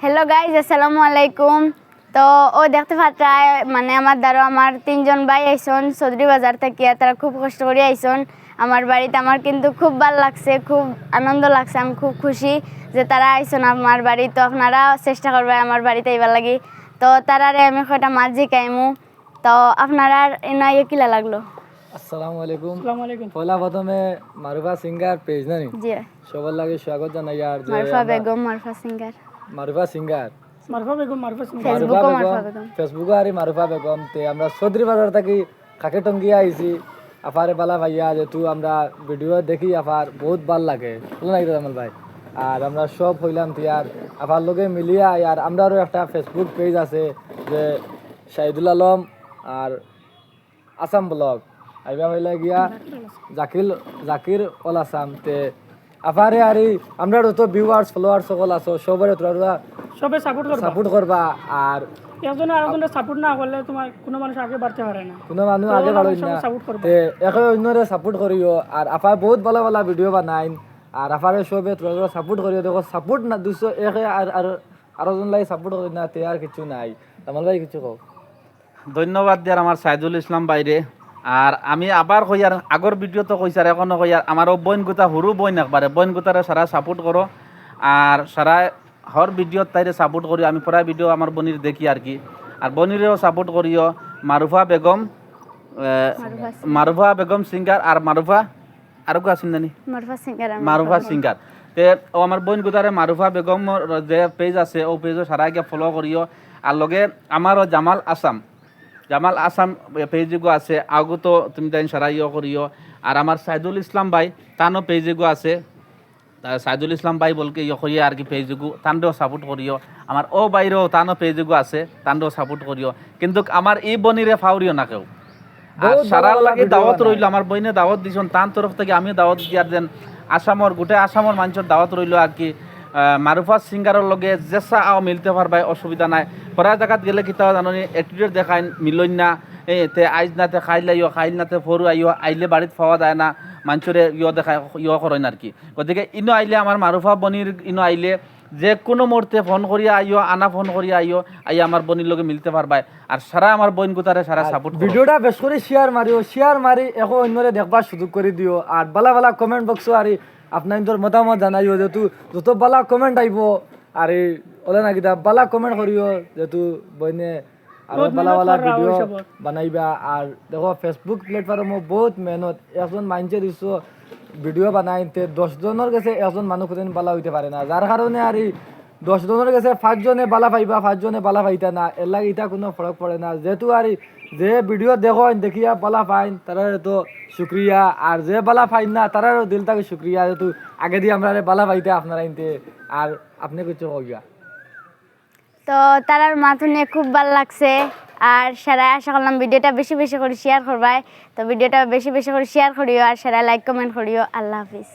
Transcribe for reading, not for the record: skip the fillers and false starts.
Hello guys, আসসালামু আলাইকুম। তো ও দেখতে পাচ্ছায় মানে আমার দ্বারা আমার 3জন ভাই আইসন চৌধুরী বাজার থেকে। তারা খুব কষ্ট করে আইসন আমার বাড়িতে। আমার কিন্তু খুব ভালো লাগছে, খুব আনন্দ লাগছে। আমি খুব খুশি যে তারা আইসন আমার বাড়ি। তো আপনারা চেষ্টা করবেন আমার বাড়িতে আইবার লাগি। তো তারারে আমি কয়টা মাছ জিকাইমু। তো আপনারা এনাইয়ে কিলা লাগলো? আসসালামু আলাইকুম। পয়লা প্রথমে মারুফা সিঙ্গার পেজ নানি জি, সবার লাগে স্বাগত জানাই। আর যে মারফা বেগম, মারফা সিঙ্গার, মারুফা সিঙ্গার ফেসবুকে ফেসবুকে আর মারুফা বেগম তে আমরা চৌধুরী বাজার থাকি কাকে টঙ্গিয়া আইছি। আফারে বালা ভাইয়া যেহেতু আমরা ভিডিও দেখি আফার বহুত ভাল লাগে, ভালো লাগে জামাল ভাই। আর আমরা সব হইলাম তিয়ার আফার লগে মিলিয়া। আর আমরারও একটা ফেসবুক পেজ আছে যে শাহিদুল আলম আর আসাম ব্লগ আইবা হইলা গিয়া জাকির অল আসাম তে আফারে আর আমরা তো ভিউয়ার্স ফলোয়ার্স সকল আছো সবারে তোরা সবে সাপোর্ট করবা। আর একজন আরেকজনের সাপোর্ট না করলে তোমার কোনো মানুষ আগে বাড়তে পারে না। কোনো মানুষ আগে বাড়ই না, তে একে অন্যরে সাপোর্ট করিও। আর আফা বহুত ভালো ভালো ভিডিও বানাইন। আর আফারে সবে তোরা সাপোর্ট করিও। দেখো সাপোর্ট না 200 একে আর জন লাই সাপোর্ট করি না তে আর কিছু নাই। তামাল ভাই কিছু কও? ধন্যবাদ দিয়ার আমার সাইদুল ইসলাম বাইরে। আর আমি আবার কই আর আগর ভিডিও তো কইছি আর এখনো কই আর আমারও বইন গোতা সরু বইন একবারে বইন গোতারে সারা সাপোর্ট করো। আর সারা হর ভিডিও তাইরে সাপোর্ট করি। আমি প্রায় ভিডিও আমার বনির দেখি আর কি। আর বনিরেও সাপোর্ট করিও। মারুফা বেগম সিঙ্গার আর মারুফা আর কেউ আছেন জানি মারুফা সিঙ্গার তে ও আমার বোন গোতারে মারুফা বেগম যে পেজ আছে ও পেজও সারা গিয়ে ফলো করিও। আর লগে আমারও জামাল আসাম পেজগো আছে আগু তো তুমি তাই সারা ইয়ে করিও। আর আমার সাইদুল ইসলাম ভাই তানও পেজগো আছে। সাইদুল ইসলাম ভাই বলকে ইয়ে করিয়া আর কি পেজগো তানও সাপোর্ট করিও। আমার ও বাইরেও তানও পেজগো আছে তানও সাপোর্ট করিও। কিন্তু আমার এই বনিরে ফাউরিও না কেউ। আর সারার লাগে দাওয়াত রইল, আমার বইনে দাওয়াত দিছেন তার তরফ থেকে আমি দাওয়াত দিয়ার যেন আসামর গোটে আসামর মানুষের দাওয়াত রইল আর কি। মারুফা সিঙ্গারের লগে জেসা আও মিলতে পারবাই, অসুবিধা নাই। পড়া জায়গাত গেলে কিতাও জানি অ্যাটিটিউড দেখায় মিলন না তে আইজ নাতে খাইলাইও খাইল নাতে ফরু আইও আইলে বাড়িত পাওয়া যায় না মানুষের ইয়ে দেখায় ইয়ে করেন আর কি। গতিকে ইনো আইলে আমার মারুফা বনির ইনো আইলে যে কোনো মুহূর্তে ফোন করিয়া আইও আনা ফোন করিয়া আইও আই আমার বনির লগে মিলতে পারবাই। আর সারা আমার বোন গোতারে সারা সাপোর্ট ভিডিওটা বেশ করে শেয়ার মারি এখন অন্যরে দেখবার সুযোগ করে দিও। আর বালা বালা কমেন্ট বক্সও আর আপনার মতামত জানাইও। যেহেতু যত বালা কমেন্ট আইব আর ওলা না কিতা বালা কমেন্ট করিও যেহেতু বইনে আর বালা বালা ভিডিও বানাইবা। আর দেখো ফেসবুক প্ল্যাটফর্মও বহুত মেহনত। একজন মানুষের দিছো ভিডিও বানাইতে 10 জনের কাছে একজন মানুষ কোনদিন বালা হইতে পারে না। যার কারণে আর 10 জনের কাছে 5 জনে বালা পাইবা 5 জনে বালা পাইতা না, এর লাগে এটা কোনো ফরক পড়ে না। যেহেতু আর যে ভিডিও দেখো দেখিয়া বালা পাইন তারার তো শুক্রিয়া। আর যে বালা পাইন না তারারও দিল থেকে শুক্রিয়া যেহেতু আগে দিয়ে আমরা বালা পাইতে আপনারা ইনতে। আর আপনি কিছু কইয়া? তো তারার মাথা নিয়ে খুব ভালো লাগছে। আর সারা আশা করলাম ভিডিওটা বেশি বেশি করে শেয়ার করবাই। তো ভিডিওটা বেশি বেশি করে শেয়ার করিও আর সারা লাইক কমেন্ট করিও। আল্লাহ হাফিজ।